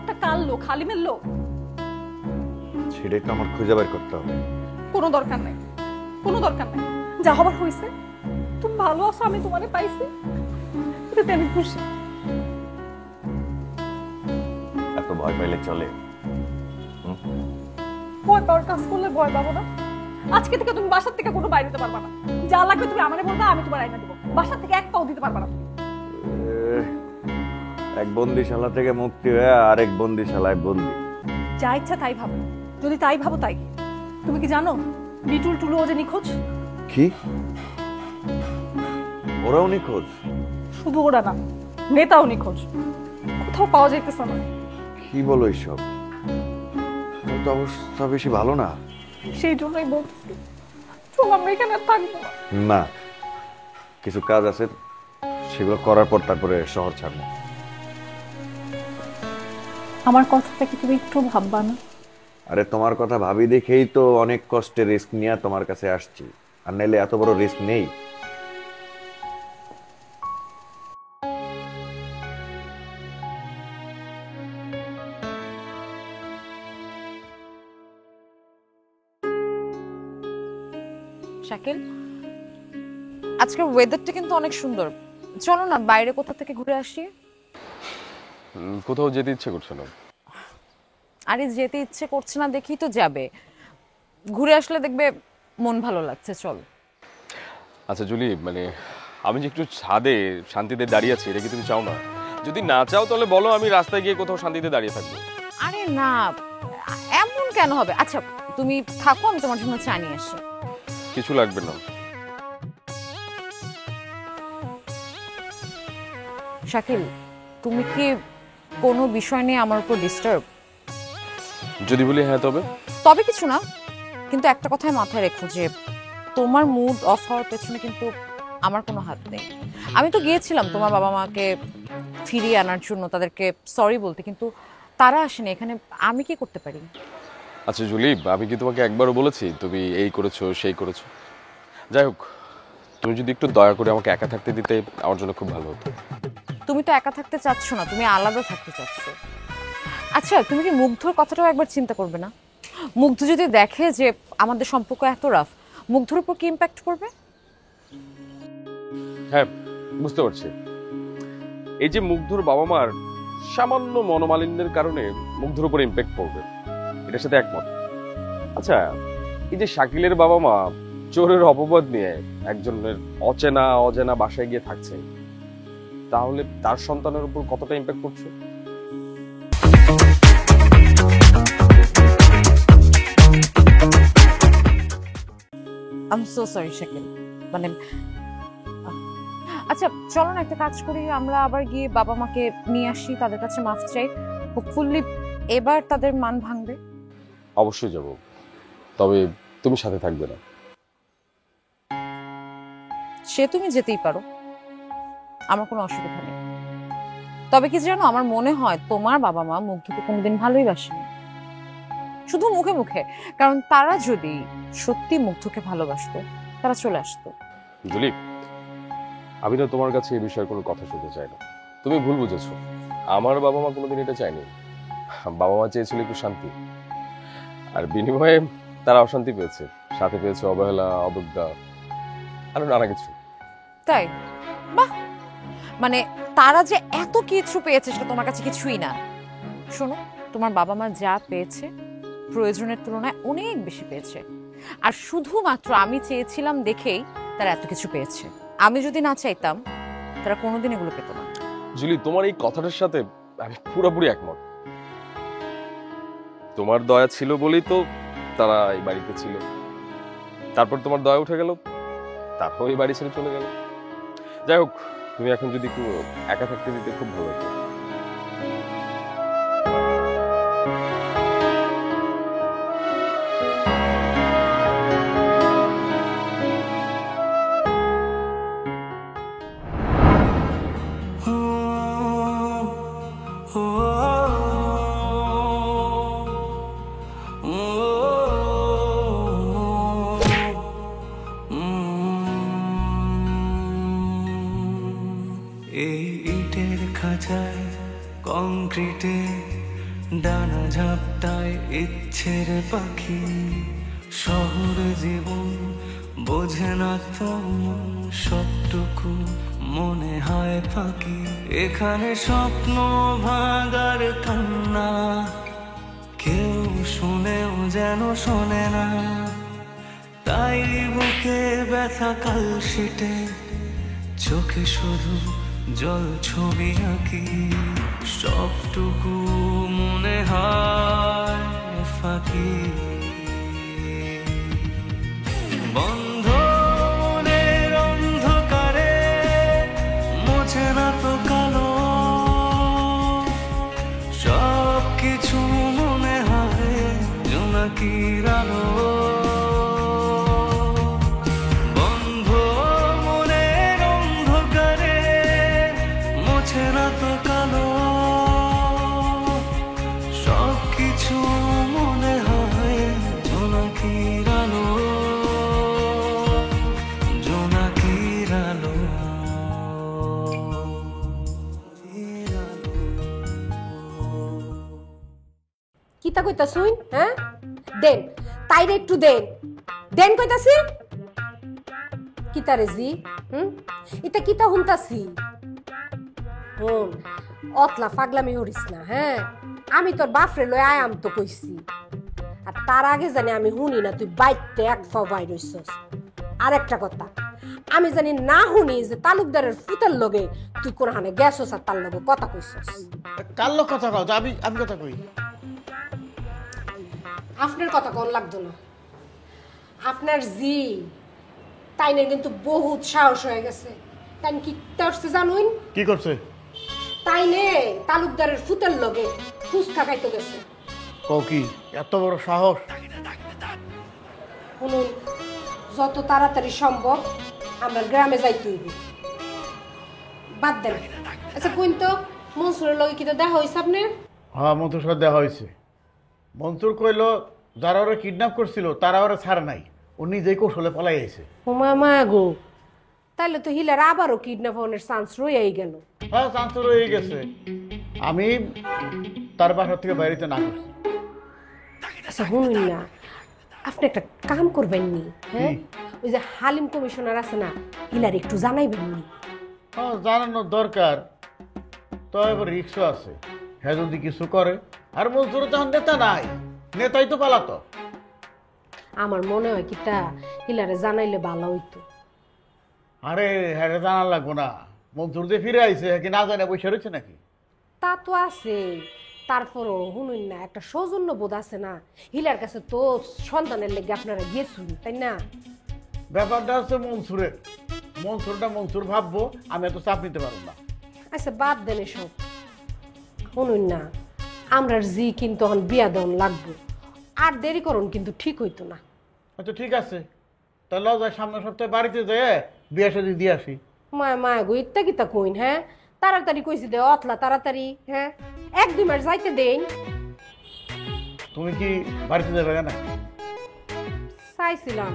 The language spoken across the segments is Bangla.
একটা কাল লোক, হালিমের লোক। সেটাই তো আমার খুঁজে বের করতে হবে। কোনো দরকার নাই, কোনো দরকার নাই, যা হবার হয়েছে। তুমি ভালো আছো, আমি তোমারে পাইছি, এটাতে আমি খুশি। এত ভয় পাইলে চলে? ভয় পাওয়ার কাজ করলে ভয় পাবো না? আজকে থেকে তুমি বাসার থেকে কোনো বাইরে যেতে পারবা না। যা লাগবে তুমি আমারে বলবা, আমি তোমার আইনা দেবো। বাসার থেকে এক পাও দিতে পারবা না। এক বন্দিশালা থেকে মুক্তি হয়ে আরেক বন্দিশালায় বন্দি। যা ইচ্ছা তাই ভাবো, যদি তাই ভাবো তাই। তুমি কি জানো বিটুল টুলু ও যে নিখোঁজ? কি? ওরাও নিখোঁজ? শুধু ওরা না, নেতাও নিখোঁজ, কোথাও পাওয়া যাইতেছে না। কি বলো এইসব? ওর তো অবস্থা বেশি ভালো না। সেই জন্যই বলতেছি, চল আমরা এখানে আর থাকবো না। না, কিছু কাজ আছে, সেগুলো করার পর তারপরে শহর ছাড়বো। আমার কথাটা কি তুমি একটু ভাববা না? আরে তোমার কথা ভাবি দেখেই তো অনেক কষ্টে রিস্ক নিয়ে তোমার কাছে আসছি, আর নাইলে এত বড় রিস্ক নেই। শাকিল, আজকের ওয়েদারটা কিন্তু অনেক সুন্দর। চলো না বাইরে কোথা থেকে ঘুরে আসি। কোথাও যেতে ইচ্ছে করছে না। আরে যেতে ইচ্ছে করছে না দেখি তো যাবে, ঘুরে আসলে দেখবে মন ভালো লাগছে। চল। আচ্ছা জুলি, মানে আমি যে একটু ছাদে শান্তিতে দাঁড়িয়ে আছি, এটা কি তুমি চাও না? যদি না চাও তাহলে বলো, আমি রাস্তায় গিয়ে কোথাও শান্তিতে দাঁড়িয়ে থাকবো। আরে না, এমন কেন হবে? আচ্ছা তুমি থাকো, আমি তোমার জন্য চা নিয়ে আসি। কিছু লাগবে না। শাকিল, তুমি কি কোনো বিষয় নিয়ে আমার উপর ডিস্টার্ব? যদি বলি হ্যাঁ তবে? তবে কিছু না, কিন্তু একটা কথাই মাথায় রেখো যে তোমার মুড অফ হওয়ার পেছনে কিন্তু আমার কোনো হাত নেই। আমি তো গিয়েছিলাম তোমার বাবা মাকে ফিরিয়ে আনার জন্য, তাদেরকে সরি বলতে, কিন্তু তারা আসেনি। এখানে আমি কি করতে পারি? আচ্ছা জুলি, আমি কি তোমাকে একবারও বলেছি তুমি এই করেছো সেই করেছো? যাই হোক, তুমি যদি একটু দয়া করে আমাকে একা থাকতে দিতে আমার জন্য খুব ভালো হতো। তুমি তো একা থাকতে চাচ্ছ না, তুমি আলাদা থাকতে চাচ্ছ। আচ্ছা তুমি কি মুগ্ধর কথাটাও একবার চিন্তা করবে না? মুগ্ধ যদি দেখে যে আমাদের সম্পর্ক এত রাফ, মুগ্ধর উপর কি ইম্প্যাক্ট করবে? হ্যাঁ বুঝতে পারছি, এই যে মুগ্ধর বাবা মার সামান্য মনোমালিন্যের কারণে মুগ্ধর উপর ইম্প্যাক্ট পড়বে, এটার সাথে একমত। আচ্ছা, এই যে শাকিলের বাবা মা চোরের অপবাদ নিয়ে একজনের অজানা বাসায় গিয়ে থাকছে, তাহলে তার সন্তানের উপর কতটা ইম্প্যাক্ট করছে? I am so sorry Shakil, মানে আচ্ছা চলো না একটা কাজ করি, আমরা আবার গিয়ে বাবা মাকে নিয়ে আসি, তাদের কাছে মাফ চাই। হোপফুলি এবার তাদের মান ভাঙবে। অবশ্যই যাব, তবে তুমি সাথে থাকবে না। সে তুমি যেতেই পারো, আমার কোনো অসুবিধা নেই। তবে কি জানো, আমার মনে হয় তোমার বাবা মা মুগ্ধকে কোনোদিন ভালোই বাসেনি, শুধু মুখে মুখে। কারণ তারা যদি সত্যি মুগ্ধকে ভালোবাসতো তারা চলে আসতো। জুলি, আমি না তোমার কাছে এই বিষয়ে কোনো কথা শুনতে চাই না। তুমি ভুল বুঝেছো, আমার বাবা মা কোনোদিন এটা চায়নি। বাবা মা চেয়েছিল একটু শান্তি, আর বিনিময়ে তারা অশান্তি পেয়েছে, সাথে পেয়েছে অবহেলা, অবজ্ঞা, আরো নানা কিছু। তাই? বাহ, মানে তারা যে এত কিছু পেয়েছে সেটা তোমার কাছে কিছুই না। শোনো, তোমার বাবা মা যা পেয়েছে প্রয়োজনের তুলনায় অনেক বেশি পেয়েছে, আর শুধুমাত্র আমি চেয়েছিলাম দেখেই তারা এত কিছু পেয়েছে। আমি যদি না চাইতাম তারা কোনোদিন এগুলো পেত না। জুলি, তোমার এই কথাটার সাথে আমি পুরোপুরি একমত। তোমার দয়া ছিল বলেই তো তারা এই বাড়িতে ছিল, তারপর তোমার দয়া উঠে গেল, তারপর এই বাড়ি ছেড়ে চলে গেল। যাই হোক, তুমি এখন যদি একটু একা থাকতে দিতে খুব ভালো হতো। এই ইটের খাঁচায় ঝাপটায় ইচ্ছের পাখি, শহর জীবন বোঝে না তো মন, সবটুকু মনে হয় ফাঁকি। এখানে স্বপ্ন ভাঙার কান্না কেউ শুনেও যেন শোনে না, তাই বুকে ব্যথা কালশিটে, চোখে শুধু জল ছবি আঁকি। সবটুকু মনে হয় ফাঁকি। বন্ধ মনের অন্ধকারে মোছে না তো কালো, সব কিছু মনে হয় জোনাকির আলো। বন্ধ মনের অন্ধকারে মোছে না তো কালো, সব কিছু মনে হয় জোনাকির আলো, জোনাকির আলো। কিতা কইতাছুই? হ্যাঁ দেন, তাইরে একটু দেন, দেন কইতাছি। কিতা রে জি? এটা কিতা হুনতাছি? হুন, অতলা পাগলামি হরিস না। হ্যাঁ, আমি তোর বাপরে লই আয়াম তো কইছি, আর তার আগে জানি আমি হুনি না তুই বাইতে এক ফাও বাইর হইছস। আর একটা কথা, আমি জানি না হুনি যে তালুকদারের ফুতের লগে তুই কোনখানে গেছস আর তার লগে কথা কইছস। কার লোক কথা কও? আমি কথা কই। আপনার কথা কোন লাগতো না। আপনার জি তাইনে কিন্তু বহুত সাহস হয়ে গেছে। তাই কি করছে জানুন? কি করছে? তাইনে তালুকদারের ফুতের লগে ফুচকা খাইতে গেছে। কও কি এত বড় সাহস? শুনুন, যত তাড়াতাড়ি সম্ভব আমরা গ্রামে যাইতে হইবে। বাদ দেন। আচ্ছা কোন তো মনসুরের লগে কি দেখা হয়েছে আপনার? হ্যাঁ, মন্ত্রীর সাথে দেখা হয়েছে। মন্ত্রী কইল যারা ওরা কিডন্যাপ করছিল তারা ওরা ছাড় নাই, ও নিজেই কৌশলে পলাই আইছে। হুমা মা গো, তাহলে তো হিলার আবারও কিডন্যাপ হওয়ার চান্স রয়েই গেল। হ্যাঁ, চান্স রয়ে গেছে। আমি তার বাসা থেকে বাইরেতে না করছি। আচ্ছা শুনুন না, আপনি একটা কাম করবেন নি? হ্যাঁ, ওই যে হালিম কমিশনার আছে না, হিলার একটু জানাইবেন নি? হ্যাঁ, জানানোর দরকার। তো এবার রিক্সা আছে, হ্যাঁ যদি কিছু করে। আর মন্ত্রী তখন নেতা নাই, নেতাই তো পালাতো। আমার মনে হয় কিটা হিলারে জানাইলে ভালো হইতো। আরে হ্যাঁ, জানার লাগবো না। মন্ত্রী যে ফিরে আইছে, কি না জানে বসে রয়েছে নাকি? তা তো আছে, তারপরও শুনুন না, একটা সৌজন্য বোধ আছে না। হিলার কাছে তো সন্তানের লেগে আপনারা গিয়েছেন, তাই না? ব্যাপারটা হচ্ছে মনসুরের। মনসুরটা মনসুর ভাববো, আমি এত চাপ নিতে পারবো না। আচ্ছা বাদ দেন এসব। শুনুন না, আমরা জি কিন্তু এখন বিয়া দেওয়ান লাগবো, আর দেরি করুন কিন্তু ঠিক হইতো না। আচ্ছা ঠিক আছে, তাহলে যায় সামনের সপ্তাহে বাড়িতে যেয়ে বিয়ে শাদী দিয়ে আসি। মায়া মায়া গো, ইত্যা কিতা কইন? হ্যাঁ, তাড়াতাড়ি কইছি দে, অতলা তাড়াতাড়ি। হ্যাঁ, 1-2 মাস যাইতে দেন। তুমি কি বাড়িতে যাবে না? চাইছিলাম,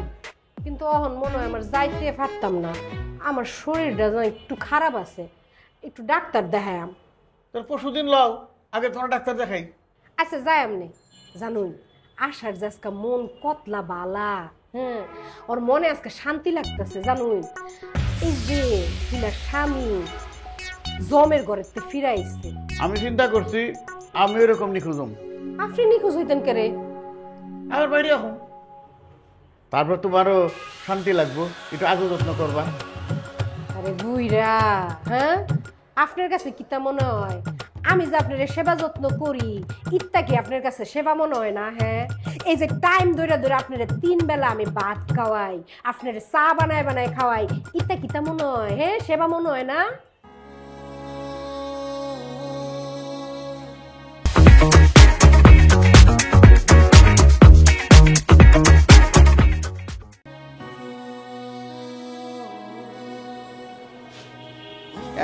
কিন্তু এখন মনে হয় আমার যাইতে পারতাম না। আমার শরীরটা যেন একটু খারাপ আছে, একটু ডাক্তার দেখায়াম। তোর পরশুদিন লও, আগে তোমার ডাক্তার দেখাই। আচ্ছা যাই আমনে। জানুন, আশার যে আজকে মন কতলা বালা। হ্যাঁ, ওর মনে আজকে শান্তি লাগতেছে। জানুন, এই যে হিলার স্বামী জমের ঘরে ফিরাইছে। আমি চিন্তা করছি আমি এরকম নিখুঁজম। আপনি নিখোঁজ হইতেন কে রে? আমার বাইরে এখন, তারপর তোমারও শান্তি লাগবো, একটু আগে যত্ন করবা। আরে বুইরা, হ্যাঁ, আপনার কাছে কিতা মনে হয় আমি যে আপনার সেবা যত্ন করি, ইত্যা কি আপনার কাছে সেবা মনে হয় না? হ্যাঁ, এই যে টাইম ধরে ধরে আপনার 3 বেলা আমি ভাত খাওয়াই, আপনার চা বানায় বানায় খাওয়াই, ইত্যা কিতা মনে হয়? হ্যাঁ, সেবা মনে হয় না?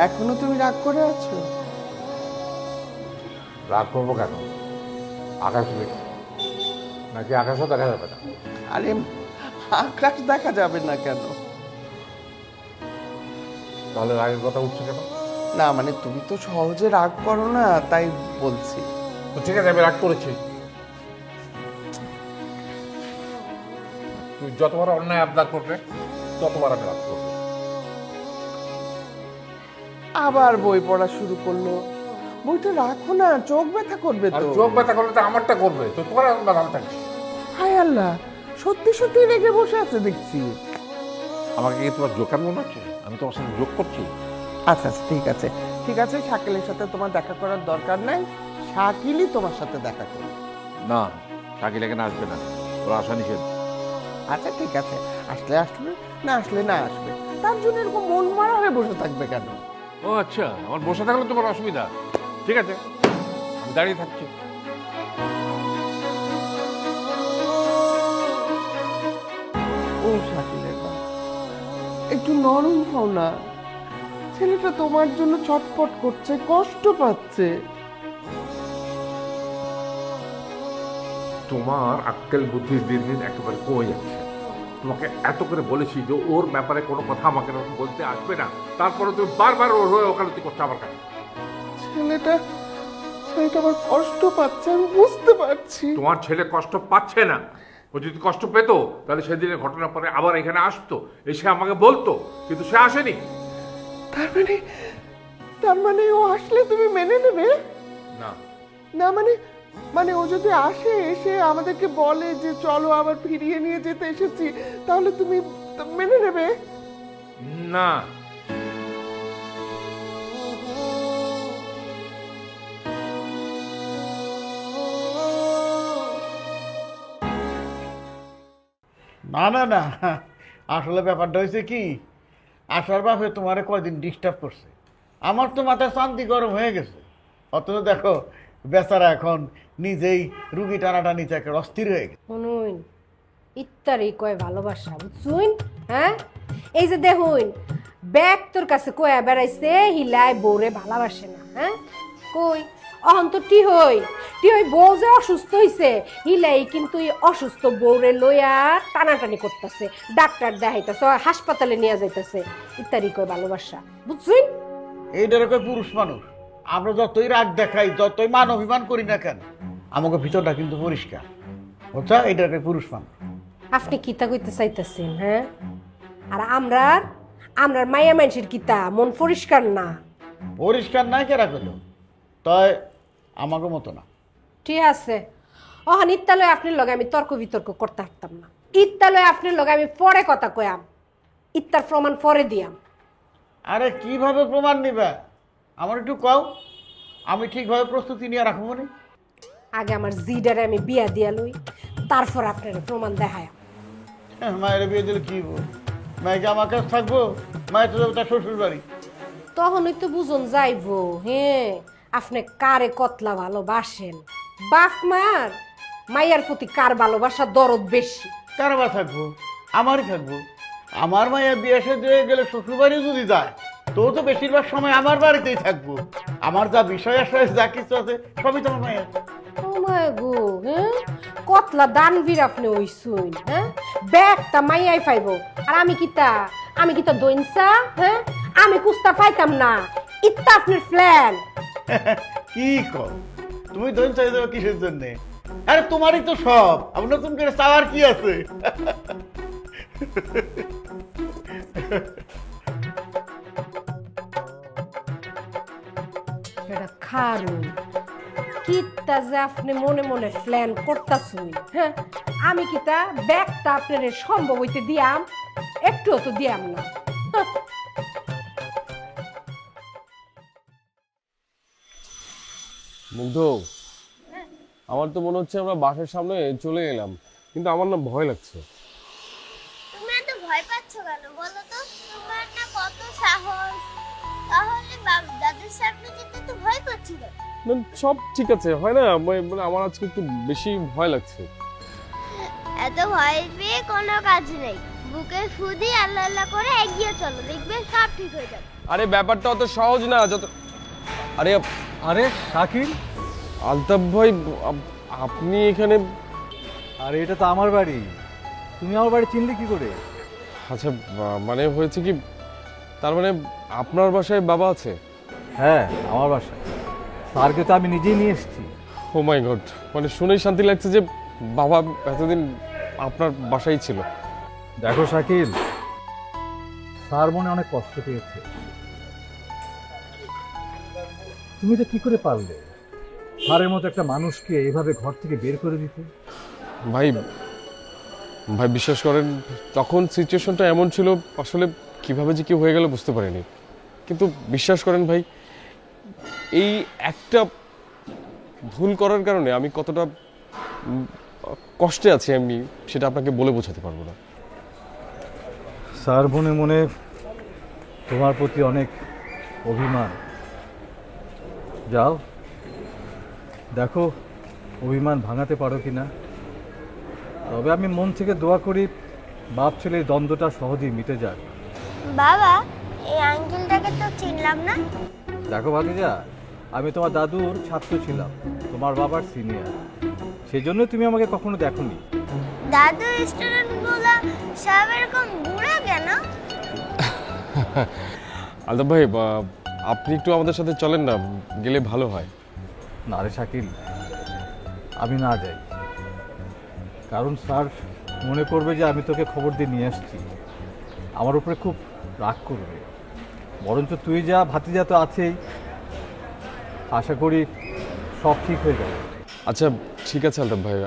এখনো তুমি রাগ করে আছো? রাগ করবো কেন? আকাশ দেখি নাকি আকাশও দেখা যাবে না? আরে আকাশ দেখা যাবে না কেন? তাহলে রাগের কথা উঠছে কেন? না মানে তুমি তো সহজে রাগ করো না, তাই বলছি। তো ঠিক আছে, আমি রাগ করেছি। তুই যতবার অন্যায় আবদার করবে ততবার আমি রাগ করবো। আবার বই পড়া শুরু করলো। বইটা রাখো না, চোখ ব্যথা করবে আর তো। চোখ ব্যথা করলে তো আমারটা করবে, তো তোরা ভালো থাকিস। হায় আল্লাহ, সত্যি সত্যি রেগে বসে আছে দেখছি। আমাকে কি তোমার জোকার মনে হচ্ছে? আমি তোমার সাথে যোগ করছি? আচ্ছা আচ্ছা, ঠিক আছে ঠিক আছে, শাকিলের সাথে তোমার দেখা করার দরকার নাই, শাকিলই তোমার সাথে দেখা করবে। না, শাকিল এখানে আসবে না, ওরা আসা নিষেধ। আচ্ছা ঠিক আছে, আসলে আসবে, না আসলে না আসবে, তার জন্য এরকম মন মারা হয়ে বসে থাকবে কেন? ও আচ্ছা, আমার বসে থাকলে তোমার অসুবিধা। ঠিক আছে, আমি দাঁড়িয়ে থাকছি। ও শাকিলের মা, একটু নরম হও না, ছেলেটা তোমার জন্য ছটফট করছে, কষ্ট পাচ্ছে। তোমার আক্কেল বুদ্ধি দিন দিন একেবারে কমে যাচ্ছে। তোমাকে এত করে বলেছি যে ওর ব্যাপারে কোনো কথা আমাকে বলতে আসবে না, তারপরে তুমি বারবার ওর হয়ে ওকালতি করছো আমার কাছে। ছেলেটা আমার কষ্ট পাচ্ছে, আমি বুঝতে পারছি। তোমার ছেলে কষ্ট পাচ্ছে না। ও যদি কষ্ট পেত তাহলে সেদিনের ঘটনার পরে আবার এখানে আসতো, এসে আমাকে বলতো, কিন্তু সে আসেনি। তার মানে ও আসলে তুমি মেনে নেবে না? না মানে ও যদি আসে, এসে আমাদেরকে বলে যে চলো আবার ফিরিয়ে নিয়ে যেতে এসেছি, তাহলে তুমি মেনে নেবে? না। না না না, আসলে ব্যাপারটা হয়েছে কি, আসার বাপে তোমারে কয়দিন ডিস্টার্ব করছে, আমার তো মাথা শান্তি গরম হয়ে গেছে। অথচ দেখো বেচারা এখন নিজেই রুগী টানাটানি থেকে অস্থির হয়ে গেছে। শুনুন, ইত্যারি কয় ভালোবাসা, বুঝছুন? হ্যাঁ, এই যে দেখুন, ব্যাগ তোর কাছে কয়া বেড়াইছে হিলায় বউরে ভালোবাসে না। হ্যাঁ, কই অহন তো টি হই বউ যে অসুস্থ হইছে, হিলাই কিন্তু এই অসুস্থ বউরে লইয়া টানাটানি করতেছে, ডাক্তার দেখাইতেছে, হাসপাতালে নিয়ে যাইতেছে। ইত্যাদি কয় ভালোবাসা, বুঝছুন? এইটার কয় পুরুষ মানুষ। আমরা যতই রাগ দেখাই, যতই মান অভিমান করি না কেন, আমাকে ভিতরটা কিন্তু পরিষ্কার, বুঝছা? এইটার কয় পুরুষ মানুষ। আপনি কিতা কইতে চাইতেছেন? হ্যাঁ, আর আমরার মায়া মানুষের কিতা মন পরিষ্কার না? পরিষ্কার নাই কেরা করলো, তাই আমাকে মতো না। ঠিক আছে, অহন ইত্যালয় আপনার লগে আমি তর্ক বিতর্ক করতে পারতাম না। ইত্যালয় আপনার লগে আমি পরে কথা কয়াম, ইত্যার প্রমাণ পরে দিয়াম। আরে কিভাবে প্রমাণ নিবা আমার একটু কও, আমি ঠিকভাবে প্রস্তুতি নিয়ে রাখবো। মানে আগে আমার জিডারে আমি বিয়া দিয়া লই, তারপর আপনার প্রমাণ দেখায়। মায়ের বিয়ে দিলে কি মায়েকে আমার কাছে থাকবো, মায়ের তো তার শ্বশুর বাড়ি। তখনই তো বুঝন যাইবো, হ্যাঁ, আপনি কারে কতলা ভালোবাসেন। বাপ মার মাইয়ার প্রতি কার ভালোবাসা দরদ বেশি? কার আবার থাকবো? আমারই থাকবো। আমার মায়ের বিয়ে দিয়ে গেলে শ্বশুর বাড়ি যদি যায়, তো তো বেশিরভাগ সময় আমার বাড়িতেই থাকবো। আমার যা বিষয় আশয় যা কিছু আছে সবই তোমার মায়ের। ও মায় গো, হ্যাঁ, কতলা দানবীর আপনি হইছুন। হ্যাঁ, ব্যাগটা মাইয়াই পাইবো, আর আমি কিতা দইনসা? হ্যাঁ, আমি কুস্তা পাইতাম না। ইত্তা আপনার প্ল্যান। কি কর তুমি ধন চাই দেবো কিসের জন্য? আরে তোমারই তো সব, আমি নতুন করে চাওয়ার কি আছে? এটা খারুন কিতা যে আপনি মনে মনে প্ল্যান করতাছুন। হ্যাঁ, আমি কিতা ব্যাগটা আপনার সম্ভব হইতে দিয়াম? একটুও তো দিয়াম না। মুগ্ধ, আমার তো মনে হচ্ছে আমরা বাসার সামনে চলে এলাম, কিন্তু আমার না ভয় লাগছে। তুমি এত ভয় পাচ্ছ কেন বলো তো? তোমার না কত সাহস, তাহলে দাদুর সামনে যেতে তো ভয় পাচ্ছি না? সব ঠিক আছে, হয় না, মানে আমার আজকে একটু বেশি ভয় লাগছে। এত ভয় পেয়ে কোনো কাজ নেই, বুকে ফুদি আল্লাহ আল্লাহ করে এগিয়ে চলো, দেখবে সব ঠিক হয়ে যাবে। আরে ব্যাপারটা অত সহজ না যত। আরে আরে শাকিল, আলতাফ ভাই, আপনি এখানে? আরে এটা তো আমার বাড়ি, তুমি আমার বাড়ি চিনলে কি করে? আচ্ছা, মানে হয়েছে কি, তার মানে আপনার বাসায় বাবা আছে? হ্যাঁ, আমার বাসায়। স্যারকে তো আমি নিজেই নিয়ে এসেছি। ও ও মাই গড, মানে শুনেই শান্তি লাগছে যে বাবা এতদিন আপনার বাসায় ছিল। দেখো শাকিল, স্যার মনে অনেক কষ্ট পেয়েছে। তুমি তো কি করে পারলে স্যারের মতো একটা মানুষকে এভাবে ঘর থেকে বের করে দিতে? ভাই ভাই বিশ্বাস করেন, তখন সিচুয়েশনটা এমন ছিল, আসলে কিভাবে যে কি হয়ে গেল বুঝতে পারিনি। কিন্তু বিশ্বাস করেন ভাই, এই একটা ভুল করার কারণে আমি কতটা কষ্টে আছি আমি সেটা আপনাকে বলে বোঝাতে পারবো না। স্যার মনে মনে তোমার প্রতি অনেক অভিমান। যাও দেখো অভিমান ভাঙাতে পারো কি না। তবে আমি মন থেকে দোয়া করি বাপ ছেলের দ্বন্দ্বটা সহজেই মিটে যাক। বাবা, এই আঙ্কেলটাকে তো চিনলাম না। দেখো ভাতিজা, আমি তোমার দাদুর ছাত্র ছিলাম, তোমার বাবার সিনিয়র, সেই জন্য তুমি আমাকে কখনো দেখোনি। দাদু স্টুডেন্টগুলো সব এরকম বুড়া কেন? আলতাফ ভাই, আপনি একটু আমাদের সাথে চলেন না, গেলে ভালো হয়। না রে শাকিল, আমি না যাই, কারণ স্যার মনে করবে যে আমি তোকে খবর দিয়ে নিয়ে আসছি, আমার উপরে খুব রাগ করবে। বরঞ্চ তুই যা, ভাতিজা তো আছেই, আশা করি সব ঠিক হয়ে যাবে। আচ্ছা ঠিক আছে আলতাফ ভাই,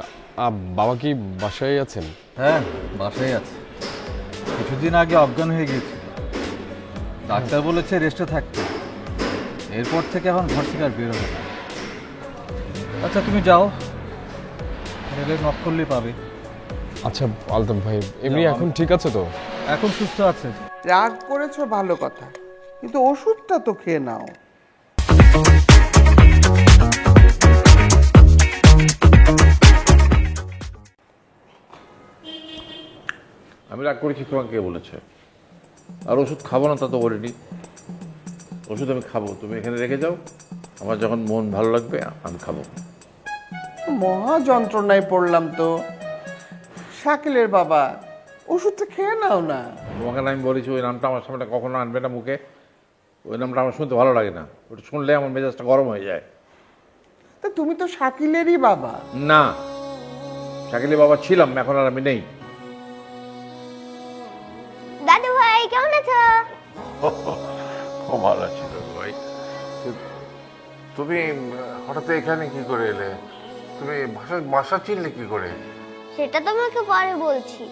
বাবা কি বাসায় আছেন? হ্যাঁ বাসায় আছে, কিছুদিন আগে অজ্ঞান হয়ে গিয়েছিল, ডাক্তার বলেছে রেস্টে থাকতে, এরপর থেকে এখন ঘর থেকে আর বের হবে না। আচ্ছা তুমি যাও, রেলে নক করলেই পাবে। আচ্ছা আলতাফ ভাই, এমনি এখন ঠিক আছে তো? এখন সুস্থ আছে। রাগ করেছো ভালো কথা, কিন্তু ওষুধটা তো খেয়ে নাও। আমি রাগ করেছি তোমাকে কে বলেছে? আর ওষুধ খাবো না তা তো বলিনি। ওষুধ আমি খাবো, তুমি এখানে রেখে যাও, আমার যখন মন ভালো লাগবে আমি খাবো। মহা যন্ত্রণায় পড়লাম তো। শাকিলের বাবা, ওষুধটা খেয়ে নাও না। তোমাকে না আমি বলেছি ওই নামটা আমার সামনে কখনো আনবে না মুখে, ওই নামটা আমার শুনতে ভালো লাগে না, ওটা শুনলে আমার মেজাজটা গরম হয়ে যায়। তা তুমি তো শাকিলেরই বাবা। না, শাকিলের বাবা ছিলাম, এখন আর আমি নেই। দাদু ভাই কেমন আছো? খুব ভালো আছি ভাই। তুমি হঠাৎ এখানে কি করে এলে? তুমি বাসা চিনলে কি করে? সেটা তোমাকে পরে বলছি।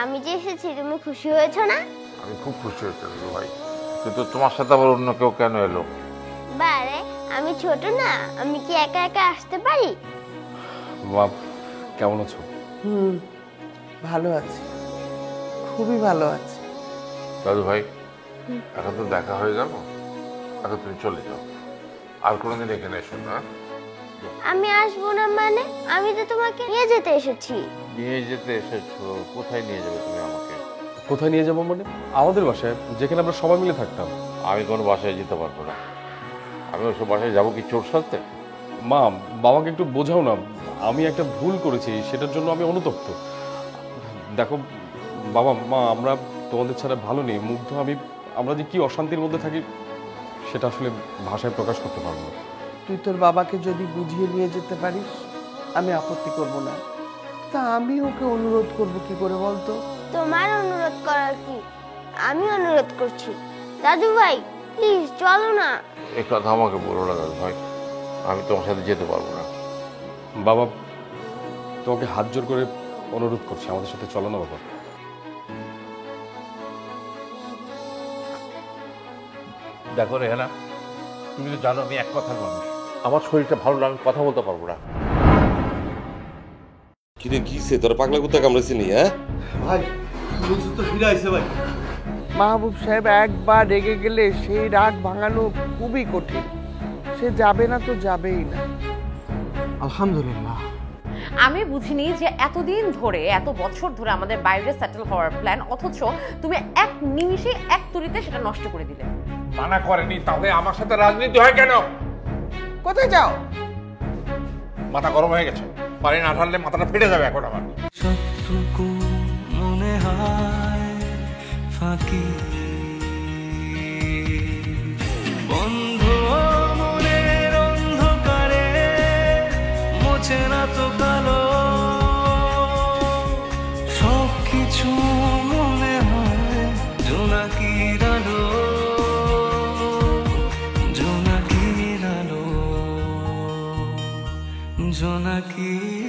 আমি যে এসেছি তুমি খুশি হয়েছো না? আমি খুব খুশি হয়েছি ভাই, কিন্তু তোমার সাথে আবার অন্য কেউ কেন এলো? বারে, আমি ছোট না, আমি কি একা একা আসতে পারি? বাপ কেমন আছো? ভালো আছি, খুবই ভালো আছি। দাদু ভাই, এখন তো দেখা হয়ে গেল, এখন তুমি চলে যাও, আর কোনোদিন এখানে এসো না। আমি আসবো না মানে? আমি তো তোমাকে নিয়ে যেতে এসেছি। নিয়ে যেতে এসেছো? কোথায় নিয়ে যাবে তুমি আমাকে? কোথায় নিয়ে যাবো মানে? আমাদের বাসায়, যেখানে আমরা সবাই মিলে থাকতাম। আমি কোনো বাসায় যেতে পারবো না। আমি ওসব বাসায় যাবো কি চোর সাথে? মা, বাবাকে একটু বোঝাও না, আমি একটা ভুল করেছি, সেটার জন্য আমি অনুতপ্ত। দেখো বাবা মা, আমরা তোমাদের ছাড়া ভালো নেই, মুগ্ধ আমরা যে কি অশান্তির মধ্যে থাকি সেটা আসলে ভাষায় প্রকাশ করতে পারবো না। তুই তোর বাবাকে যদি বুঝিয়ে নিয়ে যেতে পারিস, আমি আপত্তি করব না। তা আমি ওকে অনুরোধ করব কি করে বলতো? তোমার অনুরোধ করার কি, আমি অনুরোধ করছি। দাদু ভাই প্লিজ চলো না। এই কথা আমাকে বলো না দাদু ভাই, আমি তোমার সাথে যেতে পারবো না। বাবা তোমাকে হাত জোর করে অনুরোধ করছি, আমাদের সাথে চলো না বাবা। দেখো রেহানা, তুমি তো জানো আমি এক কথার মানুষ, আমার শরীরটা ভালো না, আমি কথা বলতে পারবো না। কিরে কিসে তোর পাগলা কুত্তা কামড়েছি নি? হ্যাঁ ভাই ওষুধ তো ফিরে আইছে ভাই। মাহবুব সাহেব একবার রেগে গেলে সেই রাগ ভাঙানো খুবই কঠিন। সে যাবে না তো যাবেই না। আলহামদুলিল্লাহ। আমি বুঝিনি যে এতদিন ধরে, এত বছর ধরে আমাদের বাইরে সেটেল হওয়ার প্ল্যান, অথচ তুমি এক নিমিষে এক তুড়িতে সেটা নষ্ট করে দিলে। মানা করেনি, তাহলে আমার সাথে রাজনীতি হয় কেন? কোথায় যাও? মাথা গরম হয়ে গেছে, পানি না ঢাললে মাথাটা ফেটে যাবে এখন আমার। সবটুকু মনে হয় ফাঁকি, বন্ধ মনের অন্ধকারে ফাঁকি